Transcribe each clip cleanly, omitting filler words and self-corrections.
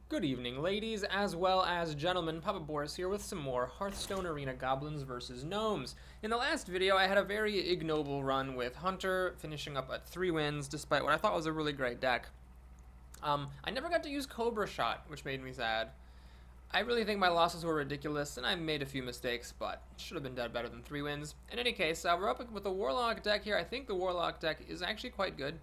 Good evening, ladies, as well as gentlemen. Papa Boris here with some more Hearthstone Arena Goblins versus Gnomes. In the last video, I had a very ignoble run with Hunter, finishing up at 3 wins, despite what I thought was a really great deck. I never got to use Cobra Shot, which made me sad. I really think my losses were ridiculous, and I made a few mistakes, but should have been dead better than 3 wins. In any case, we're up with the Warlock deck here. I think the Warlock deck is actually quite good.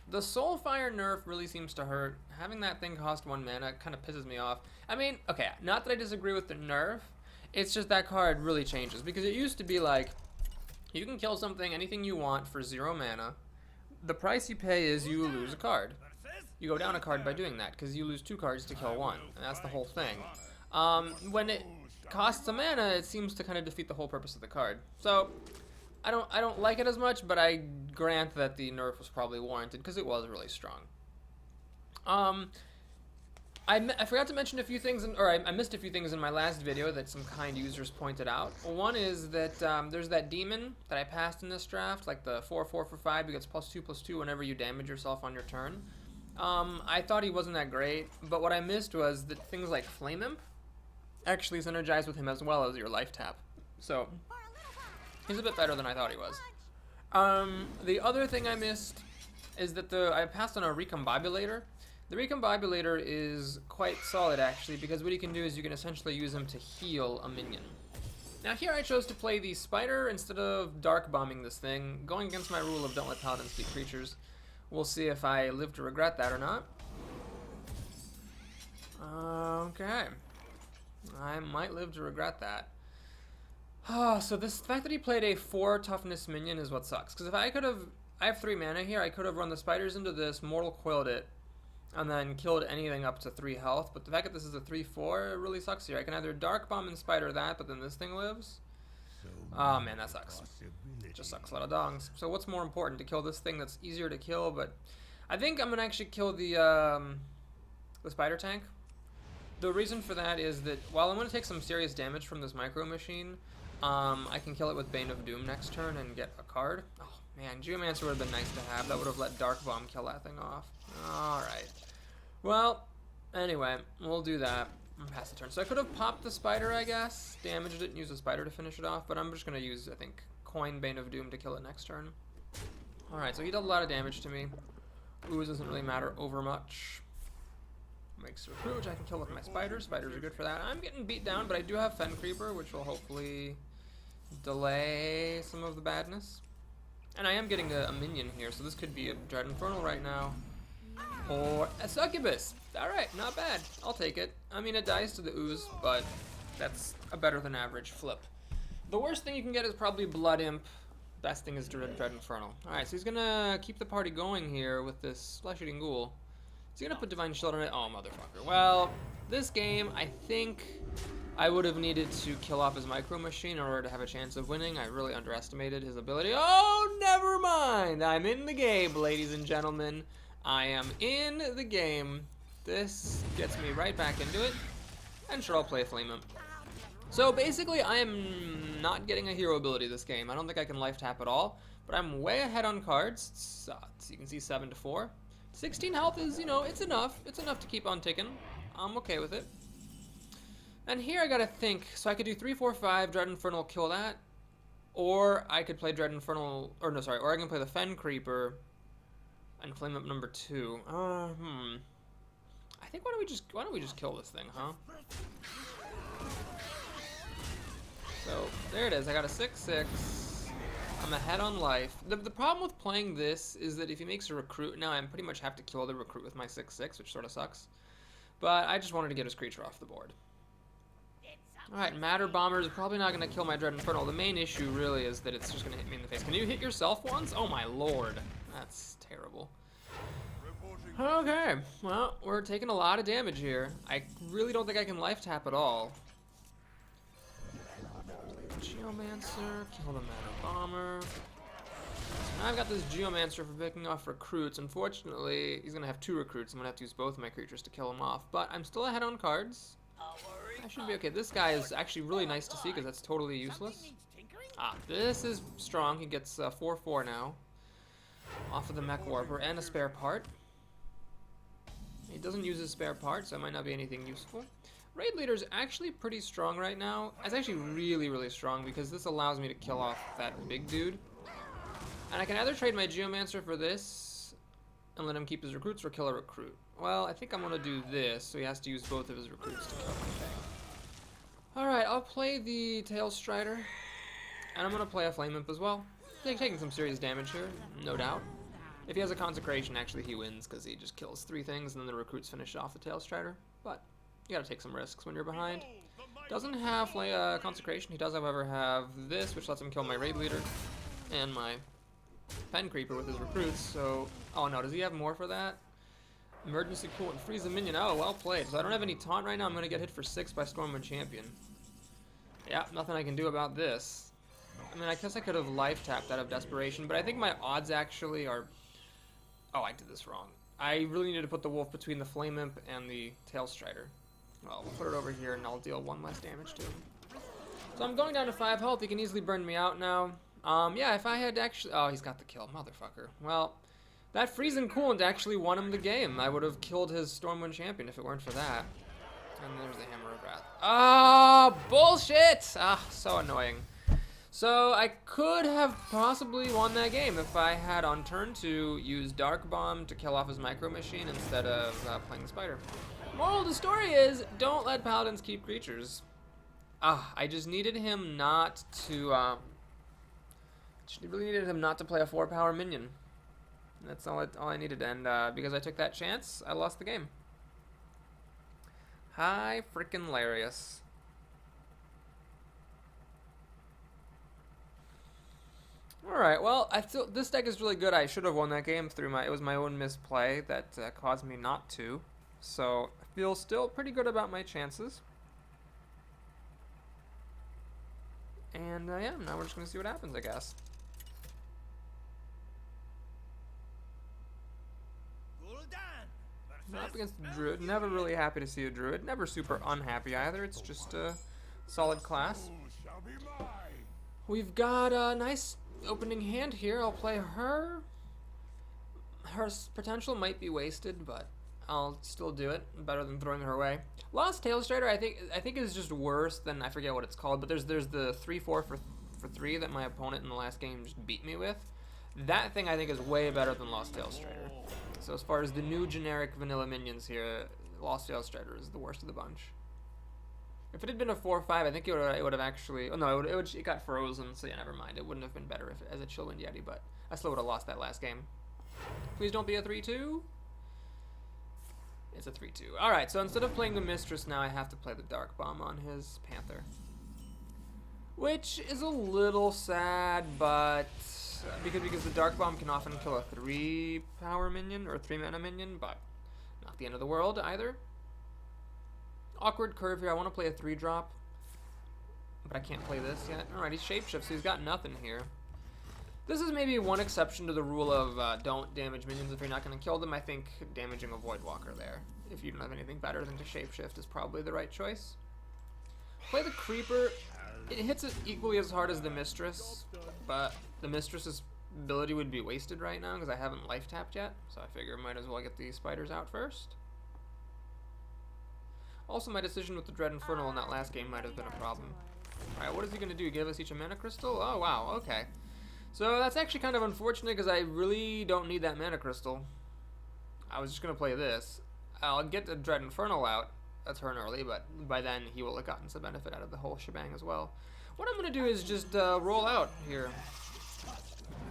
The Soulfire nerf really seems to hurt. Having that thing cost 1 mana kind of pisses me off. I mean, okay, not that I disagree with the nerf, it's just that card really changes. Because it used to be like, you can kill something, anything you want for 0 mana. The price you pay is you lose a card. You go down a card by doing that, because you lose 2 cards to kill 1. And that's the whole thing. When it costs a mana, it seems to kind of defeat the whole purpose of the card. So, I don't like it as much, but I grant that the nerf was probably warranted because it was really strong. I forgot to mention a few things, I missed a few things in my last video that some kind users pointed out. One is that there's that demon that I passed in this draft, like the 4/4 for 5, he gets +2/+2 whenever you damage yourself on your turn. I thought he wasn't that great, but what I missed was that things like Flame Imp actually synergize with him as well as your life tap. So he's a bit better than I thought he was. The other thing I missed is that I passed on a Recombobulator. The Recombobulator is quite solid actually, because what you can do is you can essentially use him to heal a minion. Now here I chose to play the Spider instead of Dark Bombing this thing, going against my rule of don't let paladins beat creatures. We'll see if I live to regret that or not. Okay. I might live to regret that. So the fact that he played a 4 toughness minion is what sucks. Because if I have 3 mana here, I could have run the spiders into this, Mortal Coiled it, and then killed anything up to 3 health. But the fact that this is a 3/4, it really sucks here. I can either Dark Bomb and Spider that, but then this thing lives. Oh man, that sucks. It just sucks a lot of dongs. So what's more important, to kill this thing that's easier to kill? But I think I'm gonna actually kill the Spider Tank. The reason for that is that while I'm gonna take some serious damage from this Micro Machine, I can kill it with Bane of Doom next turn and get a card. Oh man, Geomancer would have been nice to have. That would have let Dark Bomb kill that thing off. Alright. Well, anyway, we'll do that. I'm past the turn. So I could have popped the Spider, I guess. Damaged it and used the Spider to finish it off. But I'm just going to use, I think, Coin Bane of Doom to kill it next turn. Alright, so he did a lot of damage to me. Ooze doesn't really matter over much. Makes a recruit, which I can kill with my Spiders. Spiders are good for that. I'm getting beat down, but I do have Fen Creeper, which will hopefully delay some of the badness. And I am getting a minion here, so this could be a Dread Infernal right now. Or a Succubus. Alright, not bad. I'll take it. I mean, it dies to the Ooze, but that's a better than average flip. The worst thing you can get is probably Blood Imp. Best thing is Dread Infernal. Alright, so he's gonna keep the party going here with this Flesh-Eating Ghoul. Is he gonna put Divine Shield on it? Oh, motherfucker. Well, this game, I think I would have needed to kill off his Micro Machine in order to have a chance of winning. I really underestimated his ability. Oh, never mind. I'm in the game, ladies and gentlemen. I am in the game. This gets me right back into it. And sure, I'll play Flame Imp. So basically, I am not getting a hero ability this game. I don't think I can life tap at all, but I'm way ahead on cards. So you can see 7-4. 16 health is, you know, it's enough. It's enough to keep on ticking. I'm okay with it. And here I gotta think. So I could do 3/4/5, Dread Infernal, kill that. Or I could play Dread Infernal, or no, sorry, or I can play the Fen Creeper and Flame Up number 2. I think why don't we just kill this thing, huh? So there it is. I got a 6/6. I'm ahead on life. The problem with playing this is that if he makes a recruit now, I pretty much have to kill the recruit with my 6/6, which sort of sucks. But I just wanted to get his creature off the board. Alright, Matter Bomber is probably not going to kill my Dread Infernal. The main issue really is that it's just going to hit me in the face. Can you hit yourself once? Oh my lord. That's terrible. Okay, well, we're taking a lot of damage here. I really don't think I can life tap at all. Geomancer, kill the Matter Bomber. So now I've got this Geomancer for picking off recruits. Unfortunately, he's going to have 2 recruits. I'm going to have to use both of my creatures to kill him off. But I'm still ahead on cards. I should be okay. This guy is actually really nice to see because that's totally useless. This is strong. He gets 4/4 now. Off of the Mech Warper and a spare part. He doesn't use his spare part, so it might not be anything useful. Raid Leader's actually pretty strong right now. It's actually really, really strong because this allows me to kill off that big dude. And I can either trade my Geomancer for this and let him keep his recruits or kill a recruit. Well, I think I'm going to do this, so he has to use both of his recruits to kill my thing. Alright, I'll play the Tail Strider. And I'm going to play a Flame Imp as well. Taking some serious damage here, no doubt. If he has a Consecration, actually he wins because he just kills 3 things and then the recruits finish off the Tail Strider. But you gotta take some risks when you're behind. Doesn't have Consecration. He does, however, have this, which lets him kill my Raid Leader and my Pen Creeper with his recruits. So, oh no, does he have more for that? Emergency Cool and freeze a minion. Oh, well played. So I don't have any taunt right now. I'm gonna get hit for 6 by Stormwind Champion. Yeah, nothing I can do about this. I mean, I guess I could have life tapped out of desperation, but I think my odds actually are... Oh, I did this wrong. I really needed to put the wolf between the Flame Imp and the Tail Strider. Well, we'll put it over here and I'll deal 1 less damage to him. So I'm going down to 5 health. He can easily burn me out now. Yeah, if I had actually... Oh, he's got the kill. Motherfucker. Well, that freeze and coolant actually won him the game. I would have killed his Stormwind Champion if it weren't for that. And there's the Hammer of Wrath. Ah, bullshit! Ah, so annoying. So I could have possibly won that game if I had on turn 2 used Dark Bomb to kill off his Micro Machine instead of playing the Spider. Moral of the story is, don't let Paladins keep creatures. I just needed him not to, really needed him not to play a 4-power minion. That's all I needed, and because I took that chance, I lost the game. Hi frickin' hilarious. Alright, well, I feel this deck is really good. I should have won that game through it was my own misplay that caused me not to. So, I feel still pretty good about my chances. And, yeah, now we're just going to see what happens, I guess. Up against the Druid. Never really happy to see a Druid. Never super unhappy either. It's just a solid class. We've got a nice opening hand here. I'll play her. Her potential might be wasted, but I'll still do it. Better than throwing her away. Lost Tail Strider, I think is just worse than, I forget what it's called, but there's the 3-4 for 3 that my opponent in the last game just beat me with. That thing I think is way better than Lost Tail Strider. So as far as the new generic vanilla minions here, Lost Tail Strider is the worst of the bunch. If it had been a 4-5, I think it would have actually... Oh no, it got frozen, so yeah, never mind. It wouldn't have been better if as a Chillwind Yeti, but I still would have lost that last game. Please don't be a 3-2. It's a 3-2. Alright, so instead of playing the Mistress now, I have to play the Dark Bomb on his Panther. Which is a little sad, but... Because the Dark Bomb can often kill a 3-power minion, or 3-mana minion, but not the end of the world either. Awkward curve here. I want to play a 3-drop, but I can't play this yet. Alright, he's Shapeshift, so he's got nothing here. This is maybe one exception to the rule of don't damage minions if you're not going to kill them. I think damaging a Voidwalker there, if you don't have anything better than to Shapeshift, is probably the right choice. Play the Creeper. It hits it equally as hard as the Mistress, but the Mistress's ability would be wasted right now because I haven't life tapped yet, so I figure I might as well get the spiders out first. Also, my decision with the Dread Infernal in that last game might have been a problem. Alright, what is he going to do? Give us each a Mana Crystal? Oh, wow, okay. So that's actually kind of unfortunate because I really don't need that Mana Crystal. I was just going to play this. I'll get the Dread Infernal out a turn early, but by then he will have gotten some benefit out of the whole shebang as well. What I'm going to do is just roll out here.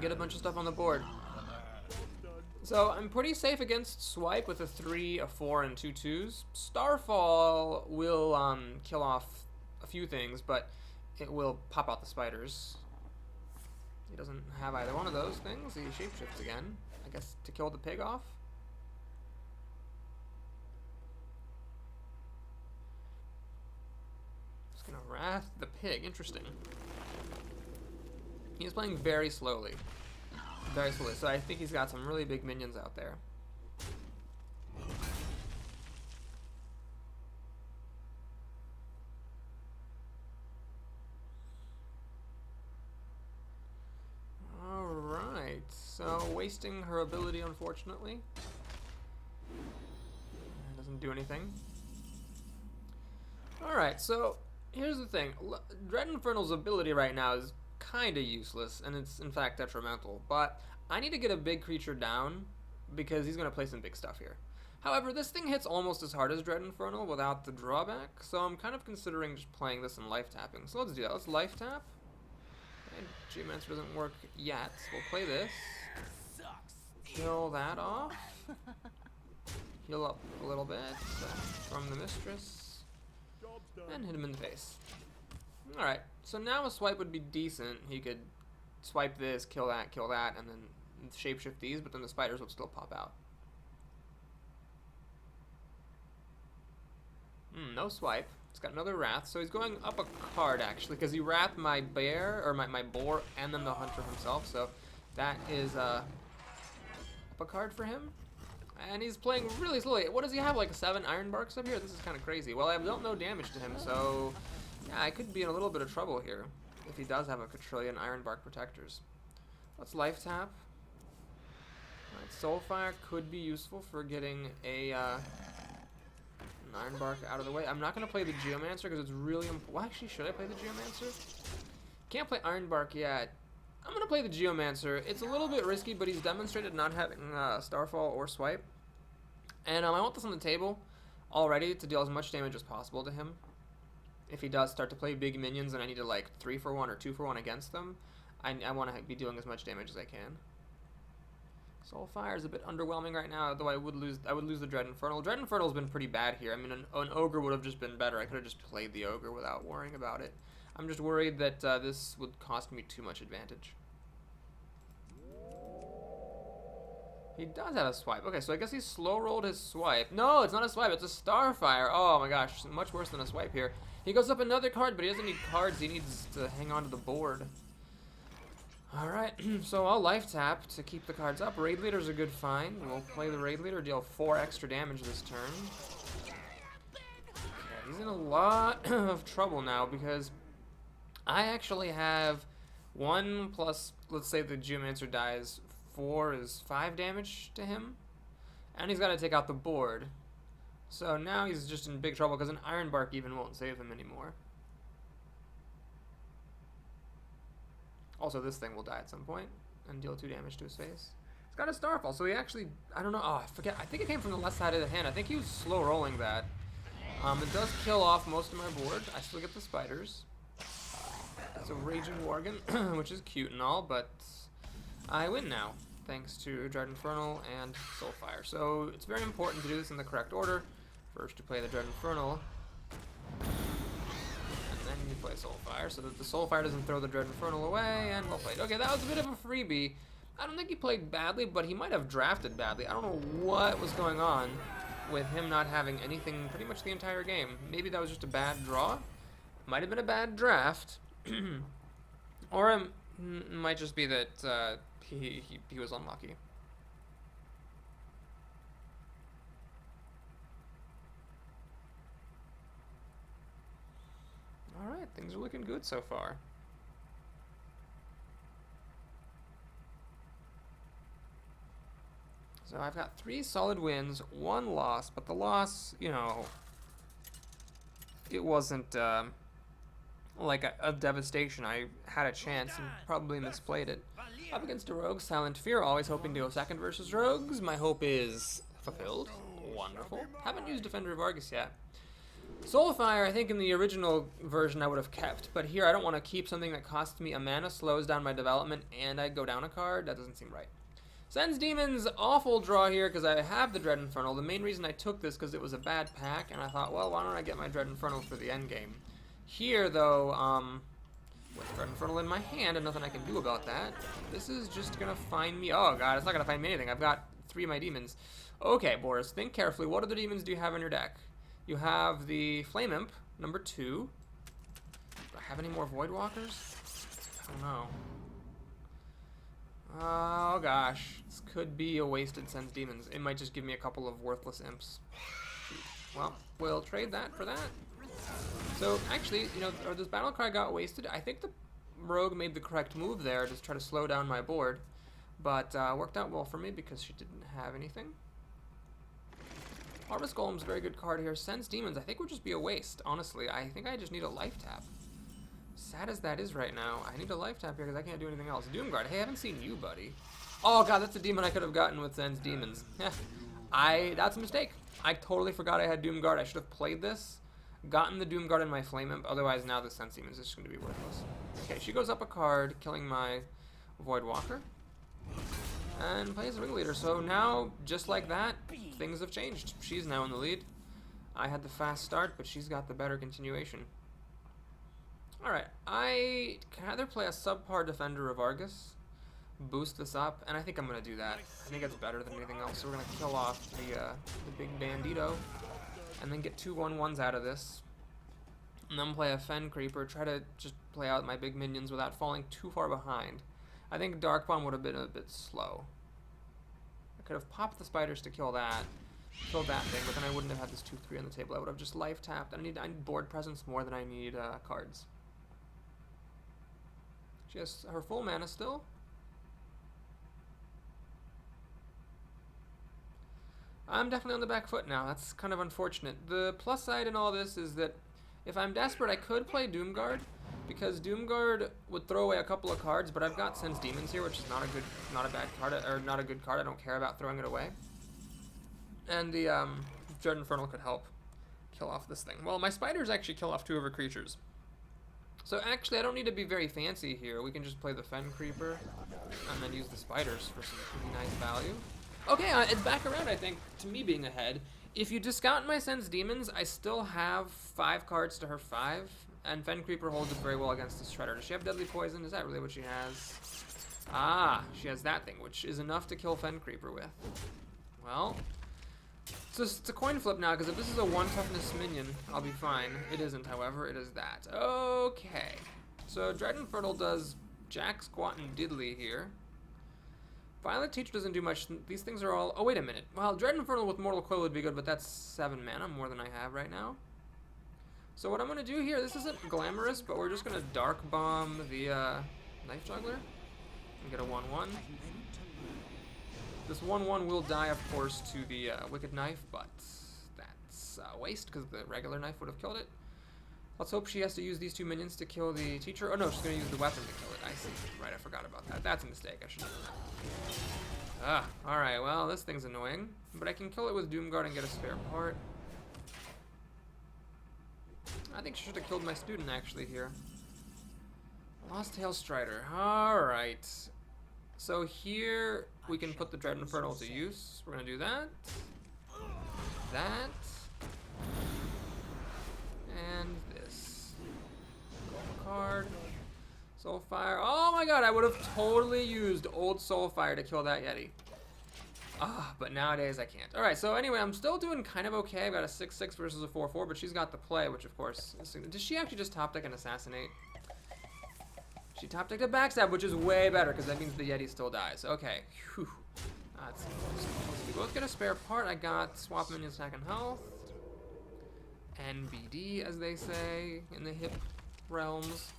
Get a bunch of stuff on the board. So I'm pretty safe against Swipe with a 3, a 4, and 2 2s. Starfall will kill off a few things, but it will pop out the spiders. He doesn't have either one of those things. He shapeshifts again, I guess, to kill the pig off. Just gonna wrath the pig. Interesting. He's playing very slowly. Very slowly, so I think he's got some really big minions out there. Alright, so wasting her ability, unfortunately. didn't do anything. Alright, so here's the thing. Dread Infernal's ability right now is kind of useless, and it's in fact detrimental, but I need to get a big creature down because he's going to play some big stuff here. However, this thing hits almost as hard as Dread Infernal without the drawback, so I'm kind of considering just playing this and life tapping. So let's do that. Let's life tap. Okay, Geomancer doesn't work yet. We'll play this. Kill that off. Heal up a little bit from the Mistress. And hit him in the face. Alright, so now a swipe would be decent. He could swipe this, kill that, and then shapeshift these, but then the spiders would still pop out. No swipe. It's got another Wrath, so he's going up a card actually, because he wrathed my bear, or my boar, and then the hunter himself, so that is up a card for him. And he's playing really slowly. What does he have, like 7 Iron Barks up here? This is kind of crazy. Well, I dealt no damage to him, so yeah, I could be in a little bit of trouble here if he does have a quadrillion Iron Bark Protectors. Let's life tap. Alright, Soulfire could be useful for getting a an Iron Bark out of the way. I'm not going to play the Geomancer because it's really important. Well, actually, should I play the Geomancer? Can't play Iron Bark yet. I'm going to play the Geomancer. It's a little bit risky, but he's demonstrated not having Starfall or Swipe. And I want this on the table already to deal as much damage as possible to him. If he does start to play big minions and I need to like 3-for-1 or 2-for-1 against them, I want to be doing as much damage as I can. Soulfire is a bit underwhelming right now, though I would lose the Dread Infernal. Dread Infernal's been pretty bad here. I mean, an Ogre would have just been better. I could have just played the Ogre without worrying about it. I'm just worried that this would cost me too much advantage. He does have a swipe. Okay, so I guess he slow rolled his swipe. No, it's not a swipe, it's a Starfire. Oh my gosh, much worse than a swipe here. He goes up another card, but he doesn't need cards. He needs to hang on to the board. Alright, so I'll life tap to keep the cards up. Raid Leader's a good find. We'll play the Raid Leader, deal 4 extra damage this turn. Okay, he's in a lot of trouble now because I actually have 1 plus, let's say the Geomancer dies, 4 is 5 damage to him. And he's got to take out the board. So now he's just in big trouble because an Iron Bark even won't save him anymore. Also, this thing will die at some point and deal 2 damage to his face. He's got a Starfall, so he actually, I don't know, oh, I forget. I think it came from the left side of the hand. I think he was slow rolling that. It does kill off most of my board. I still get the spiders. It's a Raging Worgen, which is cute and all, but I win now, thanks to Dread Infernal and Soulfire. So it's very important to do this in the correct order. First, to play the Dread Infernal, and then you play Soulfire, so that the Soulfire doesn't throw the Dread Infernal away, and well played. Okay, that was a bit of a freebie. I don't think he played badly, but he might have drafted badly. I don't know what was going on with him not having anything pretty much the entire game. Maybe that was just a bad draw. Might have been a bad draft. Or it might just be that he was unlucky. Alright, things are looking good so far. So I've got 3 solid wins, 1 loss, but the loss, you know, it wasn't like a devastation. I had a chance and probably misplayed it. Up against a rogue, Silent Fear, always hoping to go second versus rogues. My hope is fulfilled. Wonderful. Haven't used Defender of Argus yet. Soulfire, I think in the original version I would have kept, but here I don't want to keep something that costs me a mana, slows down my development, and I go down a card. That doesn't seem right. Sends Demons, awful draw here because I have the Dread Infernal. The main reason I took this because it was a bad pack, and I thought, well, why don't I get my Dread Infernal for the end game? Here, though, with Dread Infernal in my hand and nothing I can do about that, this is just going to find me. Oh, God, it's not going to find me anything. I've got 3 of my demons. Okay, Boris, think carefully. What other demons do you have in your deck? You have the Flame Imp, number 2. Do I have any more Voidwalkers? I don't know. Oh gosh, this could be a wasted Sends Demons. It might just give me a couple of worthless imps. Well, we'll trade that for that. So actually, you know, this battle cry got wasted. I think the rogue made the correct move there to try to slow down my board, but worked out well for me because she didn't have anything. Harvest Golem's a very good card here. Sense Demons, I think would just be a waste, honestly. I think I just need a life tap. Sad as that is right now, I need a life tap here because I can't do anything else. Doomguard, hey, I haven't seen you, buddy. Oh god, that's a demon I could have gotten with Sense Demons. That's a mistake. I totally forgot I had Doomguard. I should have played this, gotten the Doomguard in my Flame Imp, otherwise now the Sense Demons is just going to be worthless. Okay, she goes up a card, killing my Void Walker, and plays Ringleader. So now, just like that, things have changed. She's now in the lead. I had the fast start, but she's got the better continuation. Alright, I can either play a subpar Defender of Argus, boost this up, and I think I'm going to do that. I think it's better than anything else, so we're going to kill off the big Bandito, and then get 2 1/1s out of this. And then play a Fen Creeper, try to just play out my big minions without falling too far behind. I think Dark Bomb would have been a bit slow. I could have popped the spiders to kill that, killed that thing, but then I wouldn't have had this 2/3 on the table. I would have just life tapped. I need board presence more than I need cards. She has her full mana still. I'm definitely on the back foot now. That's kind of unfortunate. The plus side in all this is that if I'm desperate, I could play Doomguard, because Doomguard would throw away a couple of cards, but I've got Sense Demons here, which is not a bad card, or not a good card. I don't care about throwing it away. And the Dread Infernal could help kill off this thing. Well, my spiders actually kill off 2 of her creatures. So actually, I don't need to be very fancy here. We can just play the Fen Creeper, and then use the spiders for some pretty nice value. Okay, it's back around, I think, to me being ahead. If you discount my Sense Demons, I still have 5 cards to her 5, and Fen Creeper holds it very well against the Shredder. Does she have Deadly Poison? Is that really what she has? Ah, she has that thing, which is enough to kill Fen Creeper with. Well, so it's a coin flip now, because if this is a 1 toughness minion, I'll be fine. It isn't, however, it is that. Okay, so Dread Infernal does Jack, Squat, and Diddly here. Violet Teacher doesn't do much. These things are all... Oh, wait a minute. Well, Dread Infernal with Mortal Coil would be good, but that's 7 mana, more than I have right now. So what I'm going to do here, this isn't glamorous, but we're just going to Dark Bomb the Knife Juggler and get a 1/1. This 1/1 will die, of course, to the Wicked Knife, but that's a waste, because the regular knife would have killed it. Let's hope she has to use these 2 minions to kill the teacher. Oh no, she's going to use the weapon to kill it. I see. Right, I forgot about that. That's a mistake. I should have done that. Alright, well, this thing's annoying. But I can kill it with Doomguard and get a spare part. I think she should have killed my student, actually, here. Lost Tail Strider. Alright. So here, we can put the Dread Infernal to use. We're going to do that. That. And this. Card. Soulfire. Oh my god, I would have totally used old Soulfire to kill that Yeti. But nowadays I can't. Alright, so anyway, I'm still doing kind of okay. I've got a 6/6 versus a 4/4, but she's got the play, which of course is... Does she actually just top deck and assassinate? She top decked a backstab, which is way better, because that means the Yeti still dies. Okay. Whew. That's close. We both get a spare part. I got swap minion attack and health. NBD, as they say in the hip realms.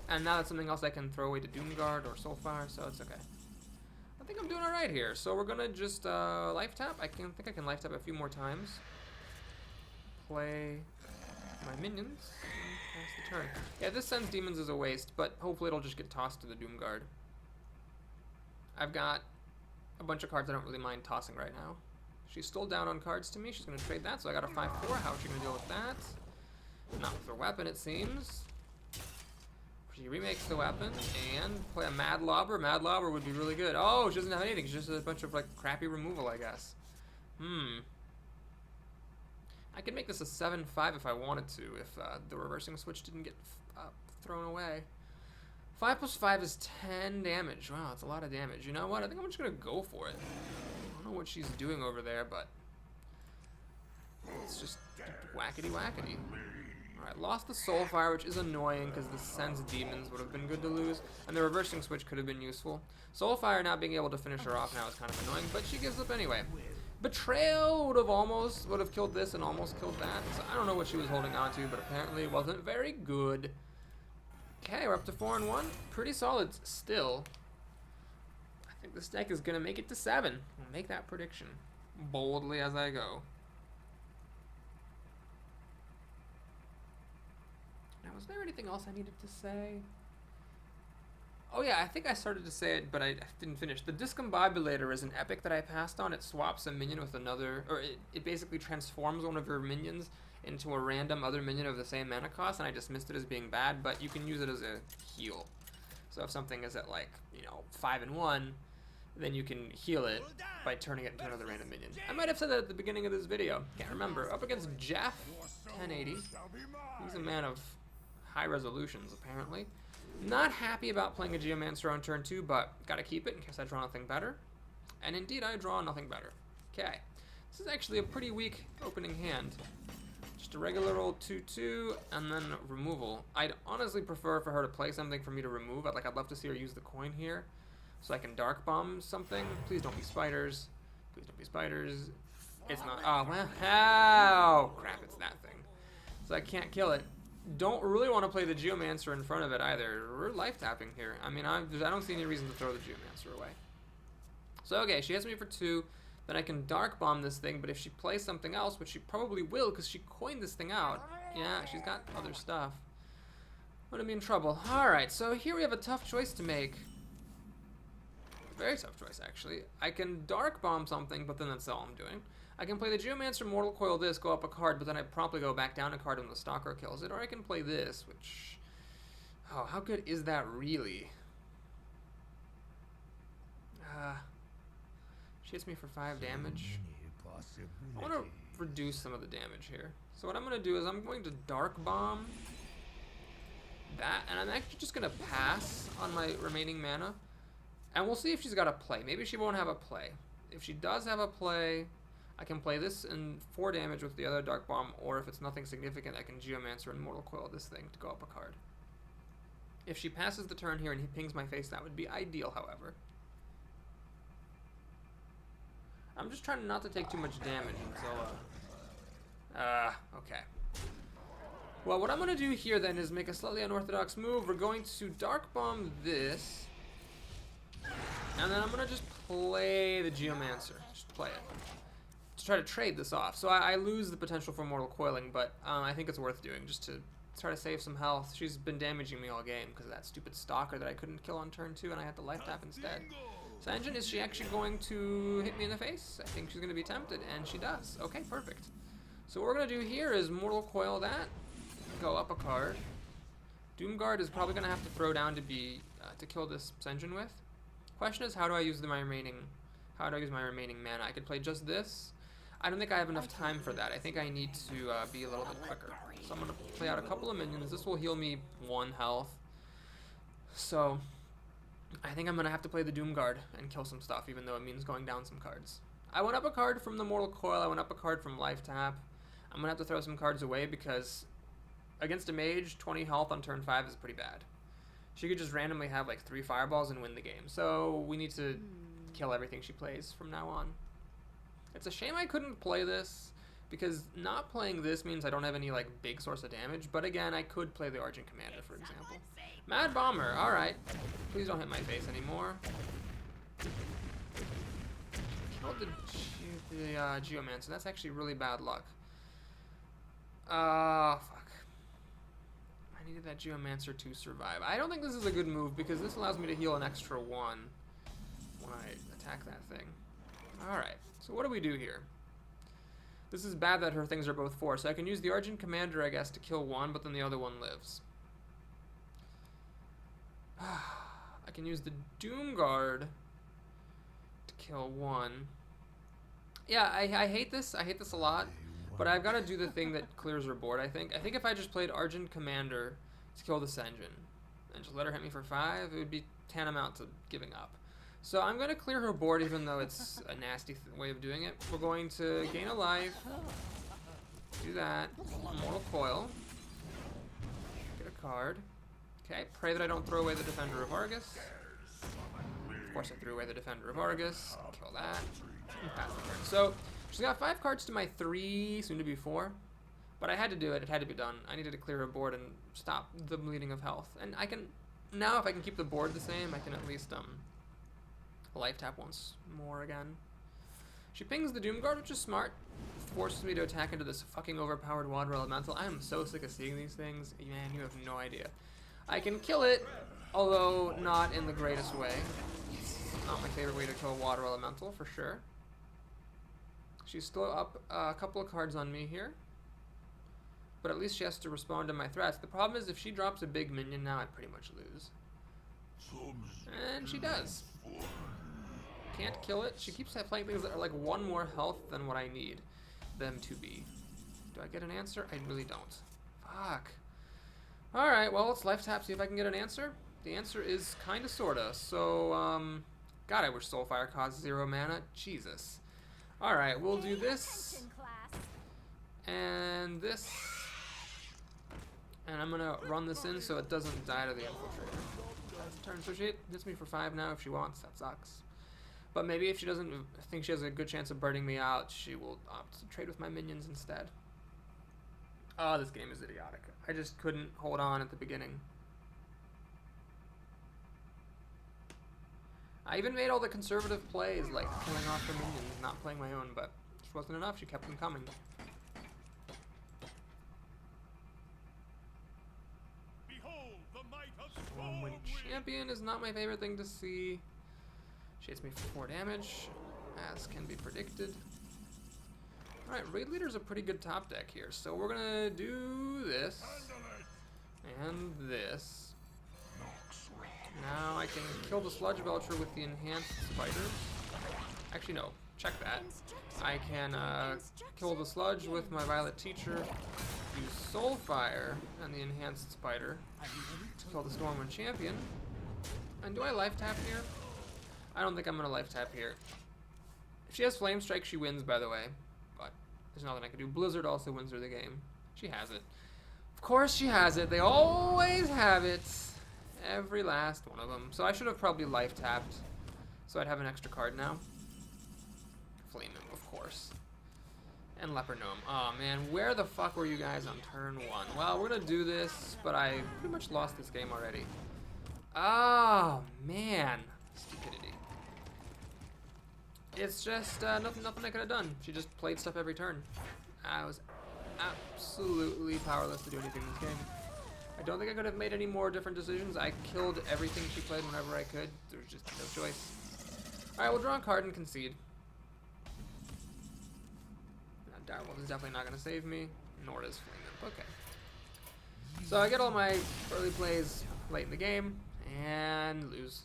And now that's something else I can throw away to Doomguard or Soulfire, so it's okay. I think I'm doing alright here. So we're gonna just life tap. I think I can life tap a few more times. Play my minions. And pass the turn. Yeah, this Sense Demons is a waste, but hopefully it'll just get tossed to the Doomguard. I've got a bunch of cards I don't really mind tossing right now. She's still down on cards to me. She's going to trade that, so I got a 5/4. How is she going to deal with that? Not with her weapon, it seems. She remakes the weapon and play a Mad Lobber. Mad Lobber would be really good. Oh, she doesn't have anything. She just has a bunch of like crappy removal, I guess. I could make this a 7/5 if I wanted to, if the reversing switch didn't get thrown away. 5 + 5 is 10 damage. Wow, that's a lot of damage. You know what? I think I'm just going to go for it. I don't know what she's doing over there, but it's just whackety whackety. Alright, lost the Soulfire, which is annoying because the Sense Demons would have been good to lose, and the reversing switch could have been useful. Soulfire not being able to finish her off now is kind of annoying, but she gives up anyway. Betrayal would have killed this and almost killed that, so I don't know what she was holding on to, but apparently it wasn't very good. Okay, we're up to 4-1. Pretty solid still. I think this deck is going to make it to 7. We'll make that prediction. boldly as I go. Now, was there anything else I needed to say? Oh yeah, I think I started to say it, but I didn't finish. The Discombobulator is an epic that I passed on. It swaps a minion with another, or it basically transforms one of your minions into a random other minion of the same mana cost, and I dismissed it as being bad, but you can use it as a heal. So if something is at like, 5 and 1, then you can heal it by turning it into another random minion. I might have said that at the beginning of this video. Can't remember. Up against Jeff, 1080. He's a man of high resolutions, apparently. Not happy about playing a Geomancer on turn 2, but gotta keep it in case I draw nothing better. And indeed, I draw nothing better. Okay. This is actually a pretty weak opening hand. Just a regular old 2-2, and then removal. I'd honestly prefer for her to play something for me to remove. I'd love to see her use the coin here, so I can Dark Bomb something. Please don't be spiders. Please don't be spiders. It's not. Oh, well. Oh, crap, it's that thing. So I can't kill it. Don't really want to play the Geomancer in front of it either. We're life tapping here. I mean, I don't see any reason to throw the Geomancer away. So, okay, she hits me for 2. Then I can Dark Bomb this thing, but if she plays something else, which she probably will because she coined this thing out. Yeah, she's got other stuff. I'm gonna be in trouble. Alright, so here we have a tough choice to make. A very tough choice, actually. I can Dark Bomb something, but then that's all I'm doing. I can play the Geomancer, Mortal Coil this, go up a card, but then I promptly go back down a card when the Stalker kills it. Or I can play this, which... Oh, how good is that really? She hits me for 5 damage. I want to reduce some of the damage here. So what I'm going to do is I'm going to Dark Bomb that, and I'm actually just going to pass on my remaining mana. And we'll see if she's got a play. Maybe she won't have a play. If she does have a play, I can play this and 4 damage with the other Dark Bomb, or if it's nothing significant, I can Geomancer and Mortal Coil this thing to go up a card. If she passes the turn here and he pings my face, that would be ideal, however. I'm just trying not to take too much damage until, okay. Well, what I'm going to do here then is make a slightly unorthodox move. We're going to Dark Bomb this, and then I'm going to just play the Geomancer. Just play it. To try to trade this off. So I lose the potential for Mortal Coiling, but I think it's worth doing just to try to save some health. She's been damaging me all game because of that stupid Stalker that I couldn't kill on turn 2, and I had to life tap instead. Sanjin, is she actually going to hit me in the face? I think she's going to be tempted, and she does. Okay, perfect. So what we're going to do here is Mortal Coil that, go up a card. Doomguard is probably going to have to throw down to kill this Sanjin with. Question is, how do I use my remaining mana? I could play just this. I don't think I have enough time for that. I think I need to be a little bit quicker. So I'm going to play out a couple of minions. This will heal me 1 health. So I think I'm going to have to play the Doomguard and kill some stuff, even though it means going down some cards. I went up a card from the Mortal Coil. I went up a card from Life Tap. I'm going to have to throw some cards away because against a mage, 20 health on turn 5 is pretty bad. She could just randomly have like 3 fireballs and win the game. So we need to kill everything she plays from now on. It's a shame I couldn't play this, because not playing this means I don't have any like big source of damage, but again, I could play the Argent Commander, for example. Mad Bomber, alright. Please don't hit my face anymore. Killed the Geomancer. That's actually really bad luck. Fuck. I needed that Geomancer to survive. I don't think this is a good move, because this allows me to heal an extra 1 when I attack that thing. Alright, so what do we do here? This is bad that her things are both 4, so I can use the Argent Commander, I guess, to kill 1, but then the other one lives. I can use the Doomguard to kill 1. Yeah, I hate this. I hate this a lot, but I've got to do the thing that clears her board, I think. I think if I just played Argent Commander to kill the Sanjin and just let her hit me for 5, it would be tantamount to giving up. So I'm going to clear her board, even though it's a nasty way of doing it. We're going to gain a life, do that, Mortal Coil, get a card. Okay, pray that I don't throw away the Defender of Argus. Of course I threw away the Defender of Argus, kill that, and pass the turn. So she's got 5 cards to my 3, soon to be 4. But I had to do it, it had to be done. I needed to clear her board and stop the bleeding of health. And I can, now if I can keep the board the same, I can at least, life tap once more again. She pings the Doomguard, which is smart. Forces me to attack into this fucking overpowered water elemental. I am so sick of seeing these things. Man, you have no idea. I can kill it, although not in the greatest way. Not my favorite way to kill a water elemental, for sure. She's still up a couple of cards on me here. But at least she has to respond to my threats. The problem is if she drops a big minion now, I pretty much lose. And she does. Can't kill it. She keeps playing things that are like one more health than what I need them to be. Do I get an answer? I really don't. Fuck. Alright, well, let's life tap, see if I can get an answer. The answer is kinda sorta. So, God, I wish Soulfire cost 0 mana. Jesus. Alright, we'll do this. And this. And I'm gonna run this in so it doesn't die to the Infiltrator. That's the turn. So she hits me for 5 now if she wants. That sucks. But maybe if she doesn't think she has a good chance of burning me out, she will opt to trade with my minions instead. Oh, this game is idiotic. I just couldn't hold on at the beginning. I even made all the conservative plays, like killing off her minions, not playing my own, but it just wasn't enough. She kept them coming. Stormwind Champion is not my favorite thing to see. She hits me for 4 damage, as can be predicted. Alright, Raid Leader's a pretty good top deck here, so we're gonna do this, and this. Now I can kill the Sludge Belcher with the Enhanced Spider. Actually, no, check that. I can kill the Sludge with my Violet Teacher, use Soulfire and the Enhanced Spider to kill the Stormwind Champion. And do I life tap here? I don't think I'm gonna life tap here. If she has Flame Strike, she wins, by the way. But there's nothing I can do. Blizzard also wins her the game. She has it. Of course she has it. They always have it. Every last one of them. So I should have probably life tapped. So I'd have an extra card now. Flame Imp, of course. And Leper Gnome. Oh man, where the fuck were you guys on turn 1? Well, we're gonna do this, but I pretty much lost this game already. Oh man. Stupidity. It's just nothing I could have done. She just played stuff every turn. I was absolutely powerless to do anything in this game. I don't think I could have made any more different decisions. I killed everything she played whenever I could. There was just no choice. Alright, we'll draw a card and concede. Now, Direwolf is definitely not going to save me, nor does Flame Imp. Okay. So I get all my early plays late in the game, and lose.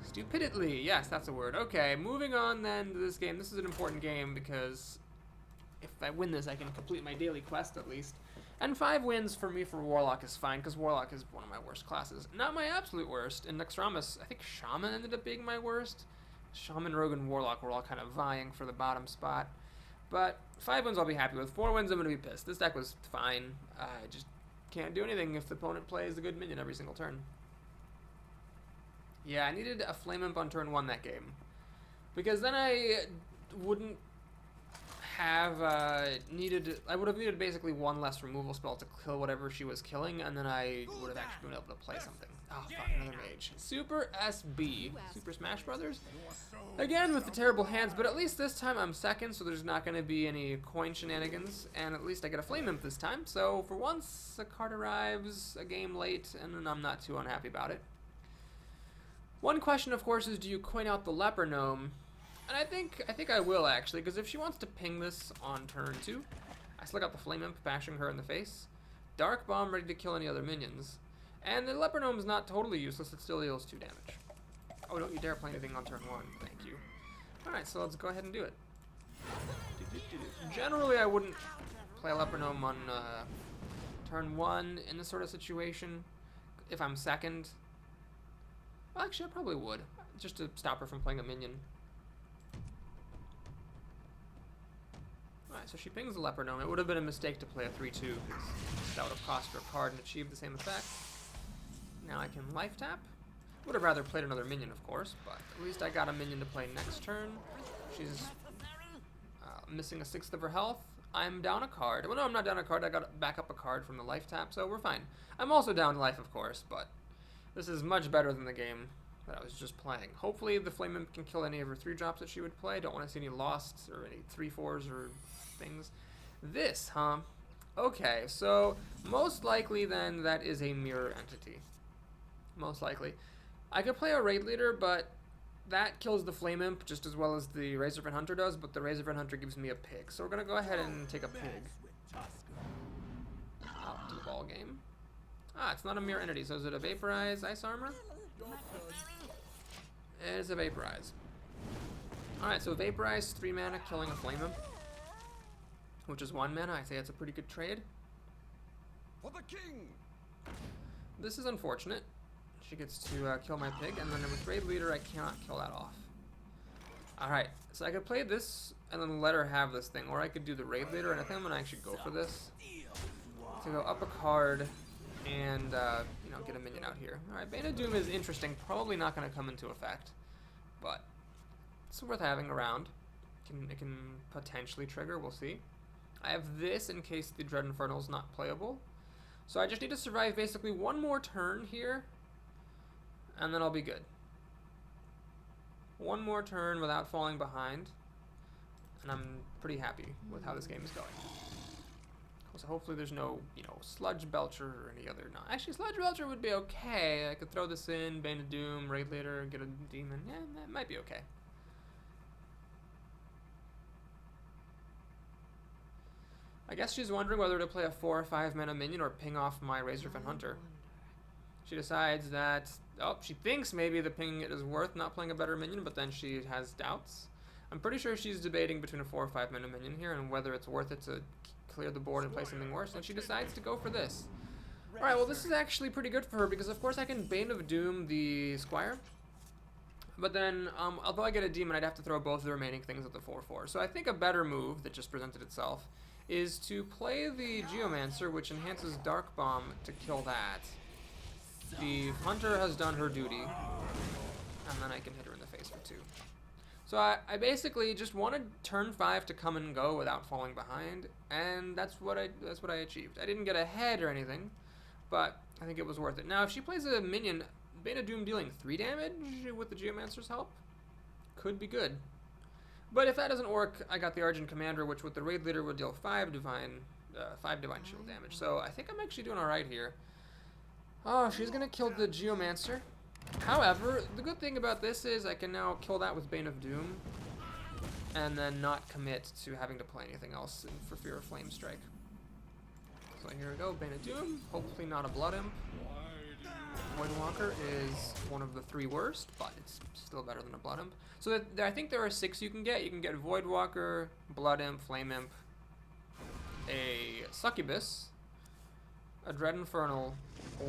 Stupidly, yes, that's a word. Okay, moving on then to this game. This is an important game because if I win this, I can complete my daily quest at least. And 5 wins for me for Warlock is fine, because Warlock is one of my worst classes. Not my absolute worst. In Nextramus, I think Shaman ended up being my worst. Shaman, Rogue, and Warlock were all kind of vying for the bottom spot. But 5 wins I'll be happy with. 4 wins I'm going to be pissed. This deck was fine. I just can't do anything if the opponent plays a good minion every single turn. Yeah, I needed a Flame Imp on turn 1 that game. Because then I wouldn't have I would have needed basically 1 less removal spell to kill whatever she was killing, and then I would have actually been able to play something. Oh fuck, another mage. Super SB, Super Smash Brothers. Again with the terrible hands, but at least this time I'm second, so there's not going to be any coin shenanigans, and at least I get a Flame Imp this time. So for once, a card arrives a game late, and I'm not too unhappy about it. One question, of course, is do you coin out the Leper Gnome? And I think I will, actually, because if she wants to ping this on turn 2, I still got the Flame Imp bashing her in the face. Dark Bomb ready to kill any other minions. And the Leper Gnome's not totally useless, it still deals 2 damage. Oh, don't you dare play anything on turn 1, thank you. Alright, so let's go ahead and do it. Generally, I wouldn't play a Leper Gnome on turn 1 in this sort of situation, if I'm second. Well, actually, I probably would, just to stop her from playing a minion. Alright, so she pings the Leper Gnome. It would have been a mistake to play a 3-2, because that would have cost her a card and achieved the same effect. Now I can life tap. Would have rather played another minion, of course, but at least I got a minion to play next turn. She's missing a 1/6 of her health. I'm down a card. Well, no, I'm not down a card. I got back up a card from the life tap, so we're fine. I'm also down life, of course, but this is much better than the game that I was just playing. Hopefully the Flame Imp can kill any of her 3-drops that she would play. I don't want to see any losts or any 3/4s or things. This, huh? Okay, so most likely then that is a mirror entity. Most likely. I could play a raid leader, but that kills the Flame Imp just as well as the Razorfin Hunter does, but the Razorfin Hunter gives me a pig. So we're going to go ahead and take a pig out to the ball game. Ah, it's not a mirror entity, so is it a Vaporize Ice Armor? It is a Vaporize. Alright, so Vaporize, 3 mana, killing a Flame Imp, which is 1 mana. I say it's a pretty good trade. For the king. This is unfortunate. She gets to kill my pig, and then with Raid Leader, I cannot kill that off. Alright, so I could play this and then let her have this thing, or I could do the Raid Leader, and I think I'm going to actually go for this. To go up a card and, you know, get a minion out here. Alright, Bane of Doom is interesting, probably not going to come into effect, but it's worth having around. It can potentially trigger, we'll see. I have this in case the Dread Infernal is not playable. So I just need to survive basically one more turn here, and then I'll be good. One more turn without falling behind, and I'm pretty happy with how this game is going. So hopefully there's no, you know, Sludge Belcher or any other. No, actually Sludge Belcher would be okay. I could throw this in, Bane of Doom, Raid Leader, get a demon. Yeah, that might be okay. I guess she's wondering whether to play a 4 or 5 mana minion or ping off my Razorfin Hunter. She decides that, oh, she thinks maybe the ping is worth not playing a better minion, but then she has doubts. I'm pretty sure she's debating between a 4 or 5 mana minion here and whether it's worth it to clear the board and play something worse, and she decides to go for this. Alright, well this is actually pretty good for her because of course I can Bane of Doom the Squire, but then although I get a demon, I'd have to throw both of the remaining things at the 4/4. So I think a better move that just presented itself is to play the Geomancer, which enhances Dark Bomb to kill that. The Hunter has done her duty, and then I can hit her in the face for 2. So I basically just wanted turn 5 to come and go without falling behind, and that's what I achieved. I didn't get ahead or anything, but I think it was worth it. Now, if she plays a minion, Bane of Doom dealing 3 damage with the Geomancer's help could be good. But if that doesn't work, I got the Argent Commander, which with the Raid Leader would deal 5 Divine Shield damage. So I think I'm actually doing alright here. Oh, she's going to kill the Geomancer. However, the good thing about this is I can now kill that with Bane of Doom and then not commit to having to play anything else for fear of Flame Strike. So here we go, Bane of Doom, hopefully not a Blood Imp. Voidwalker is one of the 3 worst, but it's still better than a Blood Imp. So I think there are 6 you can get. You can get Voidwalker, Blood Imp, Flame Imp, a Succubus, a Dread Infernal,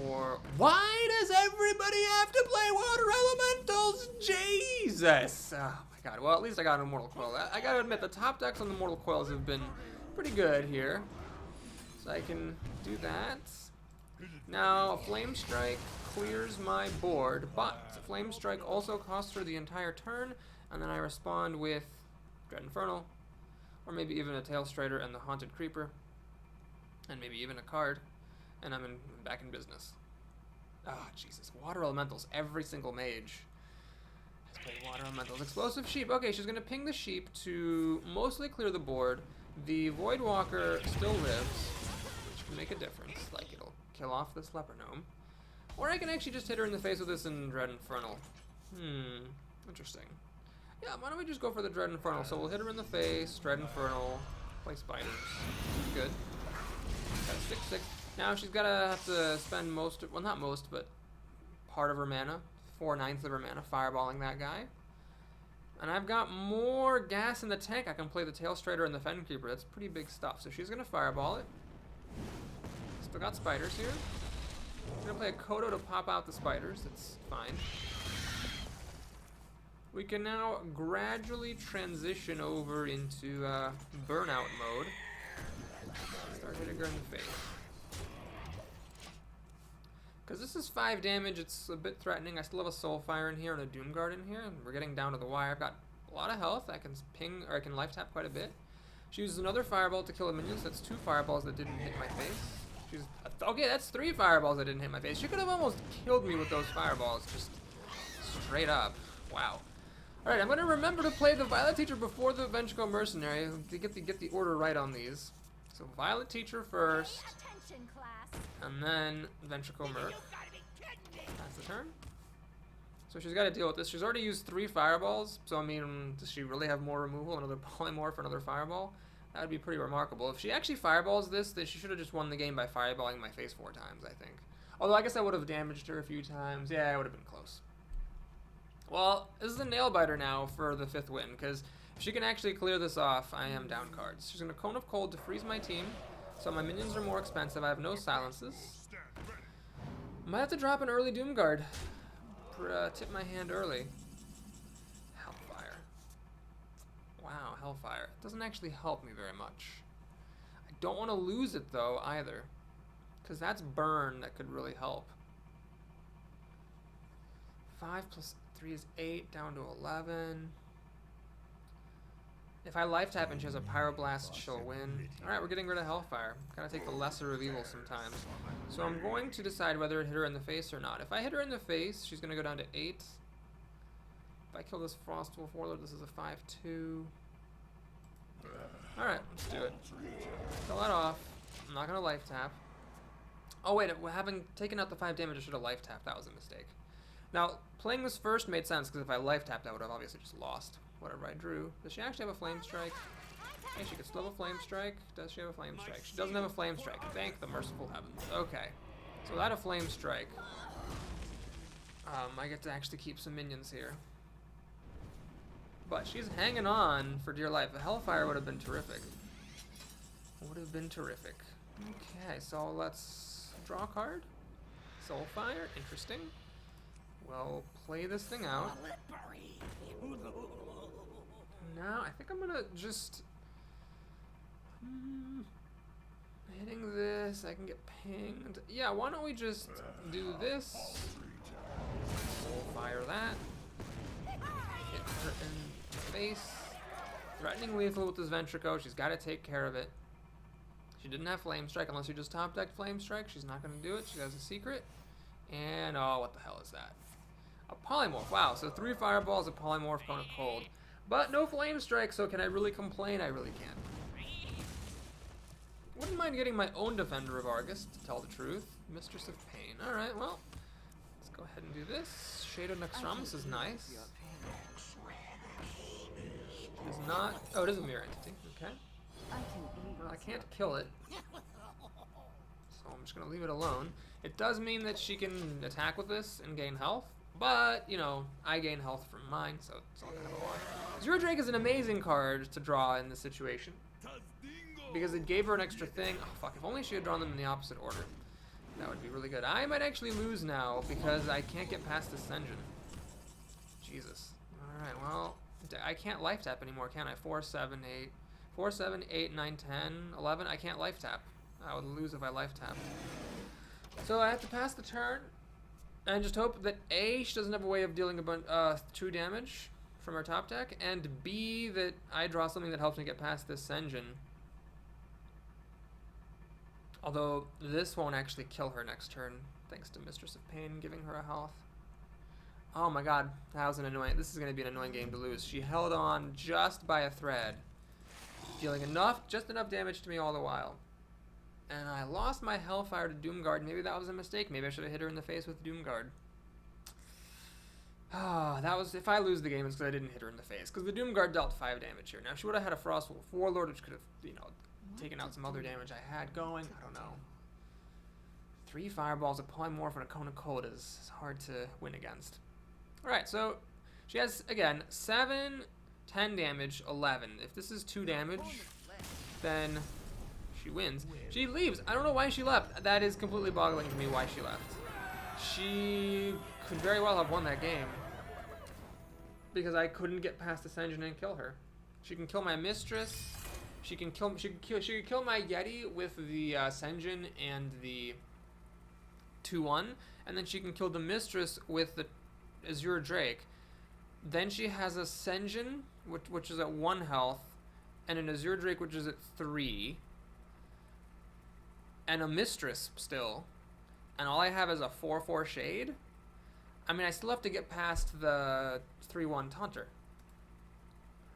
or... Why does everybody have to play Water Elementals? Jesus! Oh my god. Well, at least I got an Immortal Coil. I gotta admit, the top decks on the Immortal Coils have been pretty good here. So I can do that. Now, Flame Strike clears my board, but Flame Strike also costs her the entire turn, and then I respond with Dread Infernal, or maybe even a Tail Strider and the Haunted Creeper, and maybe even a card. And I'm back in business. Ah, Jesus. Water Elementals. Every single mage has played Water Elementals. Explosive Sheep. Okay, she's going to ping the Sheep to mostly clear the board. The Voidwalker still lives, which can make a difference. Like, it'll kill off this Leper Gnome. Or I can actually just hit her in the face with this in Dread Infernal. Interesting. Yeah, why don't we just go for the Dread Infernal? So we'll hit her in the face, Dread Infernal, play Spiders. Good. Got a 6/6. Now she's gonna have to spend most, well not most, but part of her mana, 4/9 of her mana, fireballing that guy. And I've got more gas in the tank. I can play the Tail Strider and the Fen Creeper. That's pretty big stuff. So she's gonna fireball it. Still got spiders here. I'm gonna play a Kodo to pop out the spiders. It's fine. We can now gradually transition over into burnout mode. Start hitting her in the face. Because this is 5 damage, it's a bit threatening. I still have a Soulfire in here and a Doomguard in here, and we're getting down to the wire. I've got a lot of health. I can ping, or I can life tap quite a bit. She uses another Fireball to kill a minion, so that's 2 fireballs that didn't hit my face. Okay, that's 3 fireballs that didn't hit my face. She could have almost killed me with those fireballs, just straight up. Wow. All right, I'm gonna remember to play the Violet Teacher before the Ventricle Mercenary to get the order right on these. So Violet Teacher first, Attention, class. and then Ventricle Merc. That's the turn. So she's got to deal with this. She's already used 3 fireballs, so I mean, does she really have more removal? Another polymorph, another fireball? That would be pretty remarkable. If she actually fireballs this, then she should have just won the game by fireballing my face 4 times, I think. Although I guess I would have damaged her a few times. Yeah, I would have been close. Well, this is a nail biter now for the 5th win, because if she can actually clear this off, I am down cards. She's going to Cone of Cold to freeze my team, so my minions are more expensive. I have no silences. Might have to drop an early Doomguard. Tip my hand early. Hellfire. Wow, Hellfire. It doesn't actually help me very much. I don't want to lose it, though, either. Because that's burn that could really help. 5 plus 3 is 8, down to 11. If I life tap and she has a Pyroblast, she'll win. Alright, we're getting rid of Hellfire. Gotta take the lesser of evil sometimes. So I'm going to decide whether to hit her in the face or not. If I hit her in the face, she's gonna go down to 8. If I kill this Frostwolf Warlord, this is a 5-2. Alright, let's do it. Kill that off. I'm not gonna life tap. Oh wait, having taken out the 5 damage, I should have life tapped. That was a mistake. Now, playing this first made sense, because if I life tapped, I would have obviously just lost whatever I drew. Does she actually have a Flame Strike? Hey, she could still have a Flame Strike. Does she have a Flame Strike? She doesn't have a Flame Strike. Thank the merciful heavens. Okay. So without a Flame Strike, I get to actually keep some minions here. But she's hanging on for dear life. A Hellfire would have been terrific. Would have been terrific. Okay, so let's draw a card. Soulfire, interesting. Well, play this thing out. Now, I think I'm gonna just... hitting this, I can get pinged. Yeah, why don't we just do this? Fire that. Hit her in the face. Threatening lethal with this Ventrico. She's got to take care of it. She didn't have Flame Strike unless you just top decked Flame Strike. She's not going to do it. She has a secret. And, oh, what the hell is that? A Polymorph. Wow, so 3 fireballs, a Polymorph, Cone of Cold. But no Flame Strike, so can I really complain? I really can't. Wouldn't mind getting my own Defender of Argus, to tell the truth. Mistress of Pain. Alright, well, let's go ahead and do this. Shade of Noxramas is nice. It is not... Oh, it is a mirror entity. Okay. Well, I can't kill it. So I'm just going to leave it alone. It does mean that she can attack with this and gain health. But, you know, I gain health from mine, so it's all kind of a wash. Zero Drake is an amazing card to draw in this situation. Because it gave her an extra thing. Oh, fuck. If only she had drawn them in the opposite order. That would be really good. I might actually lose now because I can't get past this Senjin. Jesus. Alright, well, I can't life tap anymore, can I? 4, 7, 8. 4, 7, 8, 9, 10, 11. I can't life tap. I would lose if I life tapped. So I have to pass the turn. And just hope that A, she doesn't have a way of dealing 2 damage from her top deck, and B, that I draw something that helps me get past this Senjin. Although this won't actually kill her next turn, thanks to Mistress of Pain giving her a health. Oh my god, that was an annoying. This is going to be an annoying game to lose. She held on just by a thread, dealing just enough damage to me all the while. And I lost my Hellfire to Doomguard. Maybe that was a mistake. Maybe I should have hit her in the face with Doomguard. Ah, that was... If I lose the game, it's because I didn't hit her in the face. Because the Doomguard dealt 5 damage here. Now, if she would have had a Frostwolf Warlord, which could have, you know, taken out some other damage I had going. I don't know. 3 fireballs, a Polymorph, and a Cone of Cold is hard to win against. Alright, so she has, again, 7, 10 damage, 11. If this is 2 damage, then... she wins. She leaves. I don't know why she left. That is completely boggling to me why she left. She could very well have won that game. Because I couldn't get past the Senjin and kill her. She can kill my Mistress. She can kill she could kill my Yeti with the Senjin and the 2-1. And then she can kill the Mistress with the Azure Drake. Then she has a Senjin, which is at 1 health, and an Azure Drake, which is at 3. And a Mistress still, and all I have is a 4/4 Shade. I mean, I still have to get past the 3-1 taunter.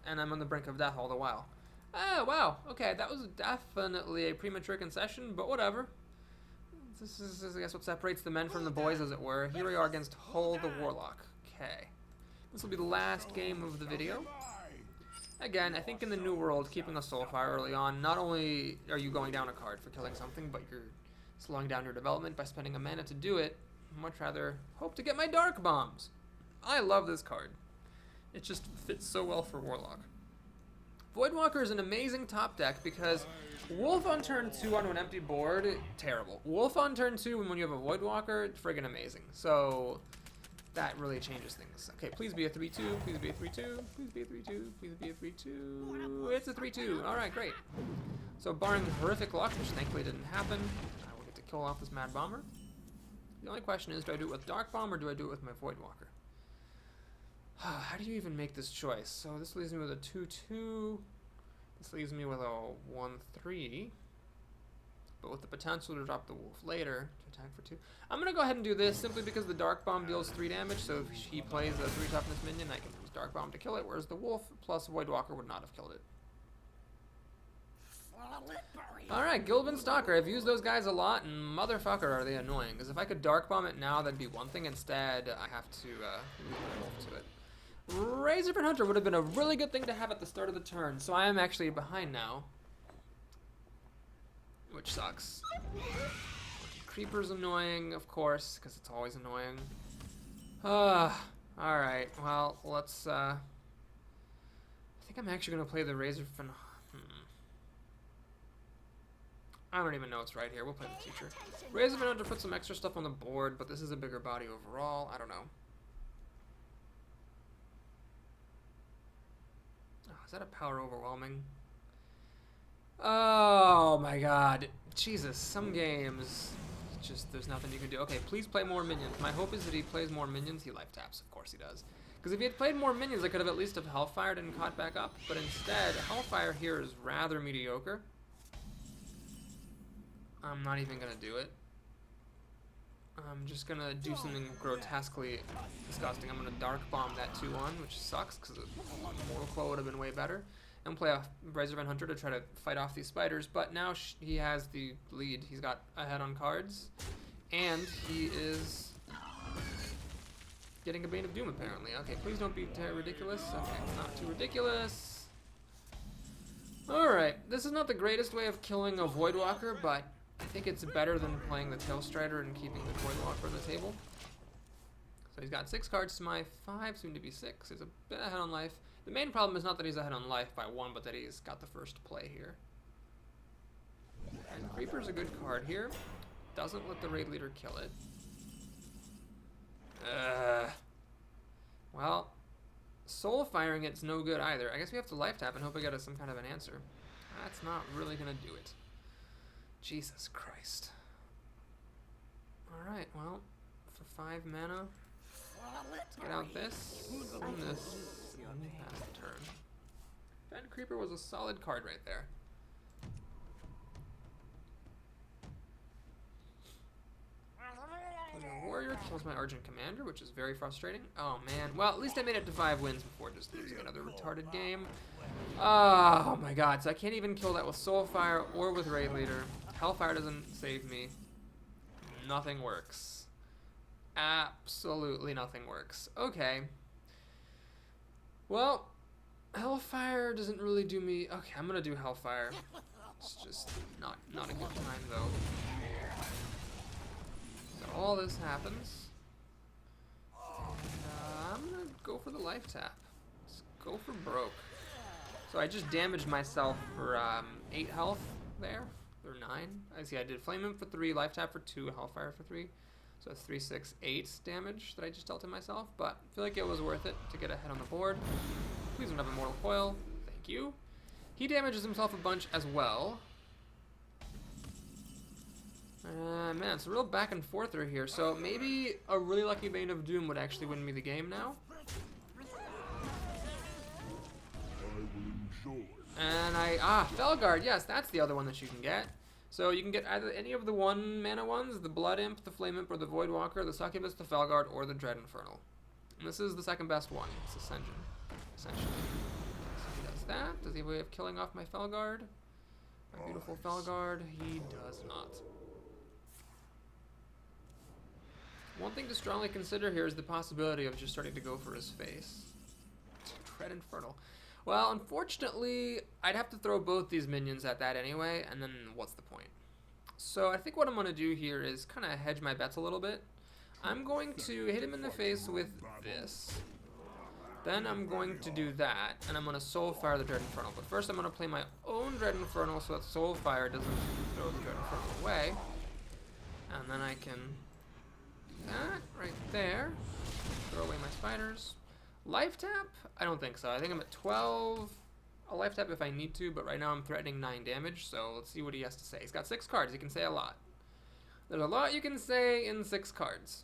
And I'm on the brink of death all the while. Oh, wow. Okay, that was definitely a premature concession, but whatever. This is, I guess, what separates the men from the boys, as it were. Here we are against Hull the Warlock. Okay. This will be the last game of the video. Again, I think in the New World, keeping a Soulfire early on, not only are you going down a card for killing something, but you're slowing down your development by spending a mana to do it. I'd much rather hope to get my Dark Bombs. I love this card. It just fits so well for Warlock. Voidwalker is an amazing top deck because Wolf on turn 2 onto an empty board, terrible. Wolf on turn 2 when you have a Voidwalker, friggin' amazing. So that really changes things. Okay, please be a 3-2, please be a 3-2, please be a 3-2, please be a 3-2. It's a 3-2. Alright, great. So barring horrific luck, which thankfully didn't happen, I will get to kill off this Mad Bomber. The only question is, do I do it with Dark Bomb or do I do it with my Voidwalker? How do you even make this choice? So this leaves me with a 2-2. This leaves me with a 1-3. But with the potential to drop the Wolf later to attack for 2. I'm going to go ahead and do this simply because the Dark Bomb deals 3 damage. So if he plays a 3 toughness minion, I can use Dark Bomb to kill it. Whereas the Wolf plus Voidwalker would not have killed it. Alright, Gilbin Stalker. I've used those guys a lot, and motherfucker are they annoying. Because if I could Dark Bomb it now, that'd be one thing. Instead, I have to use my Wolf to it. Razorfin Hunter would have been a really good thing to have at the start of the turn, so I am actually behind now. Which sucks. Creeper's annoying, of course, because it's always annoying. Alright, well, let's, I think I'm actually going to play the Razorfin... I don't even know what's right here. We'll play the teacher. Razorfin Hunter put some extra stuff on the board, but this is a bigger body overall. I don't know. Is that a power overwhelming? Oh my god. Jesus, some games, just there's nothing you can do. Okay, please play more minions. My hope is that he plays more minions. He life taps, of course he does. Because if he had played more minions, I could have at least have Hellfired and caught back up. But instead, Hellfire here is rather mediocre. I'm not even going to do it. I'm just going to do something grotesquely disgusting. I'm going to Dark Bomb that 2-1, which sucks because Mortal Coil would have been way better. And play a Razorfin Hunter to try to fight off these spiders. But now he has the lead. He's got ahead on cards. And he is getting a Bane of Doom, apparently. Okay, please don't be ridiculous. Okay, not too ridiculous. Alright, this is not the greatest way of killing a Voidwalker, but I think it's better than playing the Tailstrider and keeping the Voidwalker on the table. So he's got 6 cards to my 5, soon to be 6. He's a bit ahead on life. The main problem is not that he's ahead on life by 1, but that he's got the first play here. And Creeper's a good card here. Doesn't let the raid leader kill it. Well, soul firing it's no good either. I guess we have to life tap and hope we get some kind of an answer. That's not really gonna do it. Jesus Christ. Alright, well, for 5 mana, let's get out this, and this, and pass the turn. Bent Creeper was a solid card right there. Warrior kills my Argent Commander, which is very frustrating. Oh man, well at least I made it to 5 wins before just losing another retarded game. Oh my god, so I can't even kill that with Soulfire or with Raid Leader. Hellfire doesn't save me. Nothing works. Absolutely nothing works. Okay. Well, Hellfire doesn't really do me... Okay, I'm gonna do Hellfire. It's just not a good time though. So all this happens. And I'm gonna go for the life tap. Let's go for broke. So I just damaged myself for 8 health there. Or 9. I see I did Flame Imp for 3, life tap for 2, Hellfire for 3. So that's 3, 6, 8 damage that I just dealt to myself. But I feel like it was worth it to get ahead on the board. Please don't have a Mortal Coil. Thank you. He damages himself a bunch as well. Man, it's a real back and forther here. So maybe a really lucky Bane of Doom would actually win me the game now. And Felguard, yes, that's the other one that you can get. So you can get either any of the 1 mana ones, the Blood Imp, the Flame Imp, or the Void Walker, the Succubus, the Felguard, or the Dread Infernal. And this is the second best one. It's Ascension, essentially. So he does that. Does he have a way of killing off my Felguard? My beautiful Felguard? He does not. One thing to strongly consider here is the possibility of just starting to go for his face. Dread Infernal. Well, unfortunately, I'd have to throw both these minions at that anyway, and then what's the point? So I think what I'm going to do here is kind of hedge my bets a little bit. I'm going to hit him in the face with this. Then I'm going to do that, and I'm going to Soulfire the Dread Infernal. But first I'm going to play my own Dread Infernal so that Soulfire doesn't throw the Dread Infernal away. And then I can do that right there. Throw away my spiders. Life tap? I don't think so. I think I'm at 12. I'll life tap if I need to, but right now I'm threatening 9 damage, so let's see what he has to say. He's got 6 cards. He can say a lot. There's a lot you can say in 6 cards.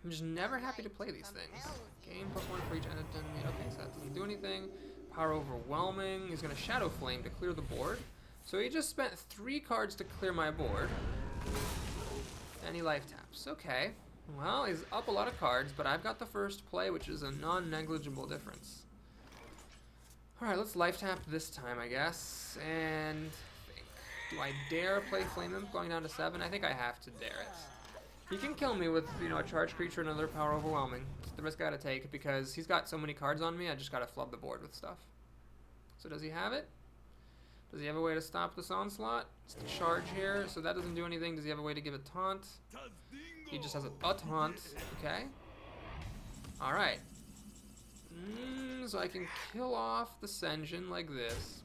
I'm just never happy to play these things. Game +1 for each enemy. Okay, so that doesn't do anything. Power Overwhelming. He's going to Shadow Flame to clear the board. So he just spent 3 cards to clear my board. And he life taps. Okay. Well, he's up a lot of cards, but I've got the first play, which is a non-negligible difference. Alright, let's life tap this time, I guess. And think. Do I dare play Flame Imp going down to 7? I think I have to dare it. He can kill me with, you know, a charged creature and another Power Overwhelming. It's the risk I gotta take because he's got so many cards on me, I just gotta flood the board with stuff. So does he have it? Does he have a way to stop this onslaught? It's the charge here, so that doesn't do anything. Does he have a way to give a taunt? He just has a taunt. Okay. Alright. So I can kill off the Senjin like this.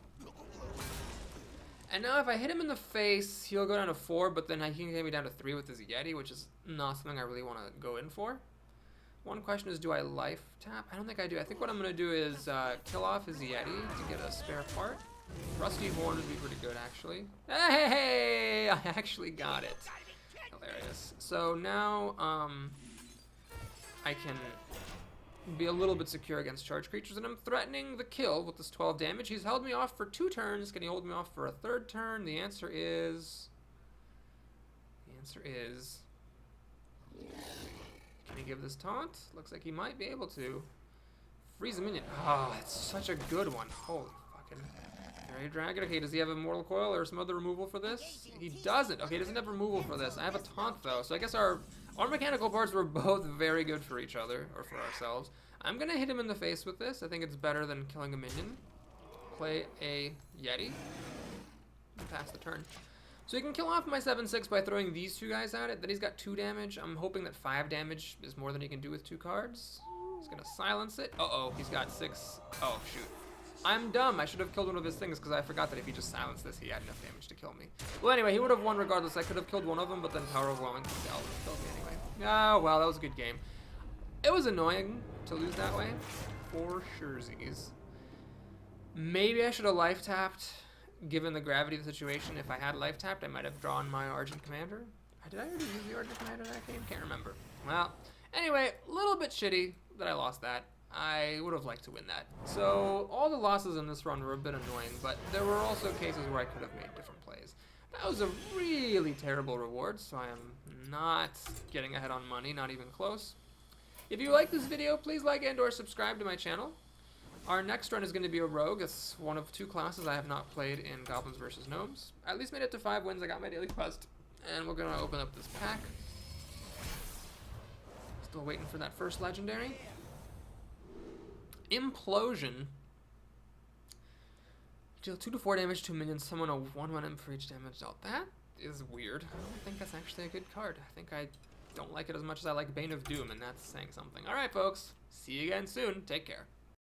And now if I hit him in the face, he'll go down to 4, but then he can get me down to 3 with his Yeti, which is not something I really want to go in for. One question is, do I life tap? I don't think I do. I think what I'm going to do is kill off his Yeti to get a spare part. Rusty Horn would be pretty good, actually. Hey! I actually got it. Hilarious. So now I can be a little bit secure against charged creatures, and I'm threatening the kill with this 12 damage. He's held me off for 2 turns. Can he hold me off for a 3rd turn? The answer is... Can he give this taunt? Looks like he might be able to. Freeze a minion. Oh, that's such a good one. Holy fucking... Fairy Dragon. Okay, does he have a Mortal Coil or some other removal for this? He doesn't. Okay, he doesn't have removal for this. I have a taunt, though, so I guess our mechanical parts were both very good for each other, or for ourselves. I'm going to hit him in the face with this. I think it's better than killing a minion. Play a Yeti. Pass the turn. So he can kill off my 7/6 by throwing these 2 guys at it. Then he's got 2 damage. I'm hoping that 5 damage is more than he can do with 2 cards. He's going to silence it. Uh-oh, he's got 6. Oh, shoot. I'm dumb. I should have killed one of his things because I forgot that if he just silenced this, he had enough damage to kill me. Well, anyway, he would have won regardless. I could have killed one of them, but then Power Overwhelming killed me anyway. Oh, well, that was a good game. It was annoying to lose that way, for surezies. Maybe I should have life tapped, given the gravity of the situation. If I had life tapped, I might have drawn my Argent Commander. Did I already use the Argent Commander in that game? Can't remember. Well, anyway, a little bit shitty that I lost that. I would have liked to win that. So all the losses in this run were a bit annoying, but there were also cases where I could have made different plays. That was a really terrible reward, so I am not getting ahead on money, not even close. If you like this video, please like and or subscribe to my channel. Our next run is going to be a rogue. It's one of 2 classes I have not played in Goblins versus Gnomes. I at least made it to 5 wins. I got my daily quest, and we're going to open up this pack. Still waiting for that first legendary. Implosion. Deal 2 to 4 damage to minions. Summon a 1/1 imp for each damage dealt. That is weird. I don't think that's actually a good card. I think I don't like it as much as I like Bane of Doom, and that's saying something. Alright, folks. See you again soon. Take care.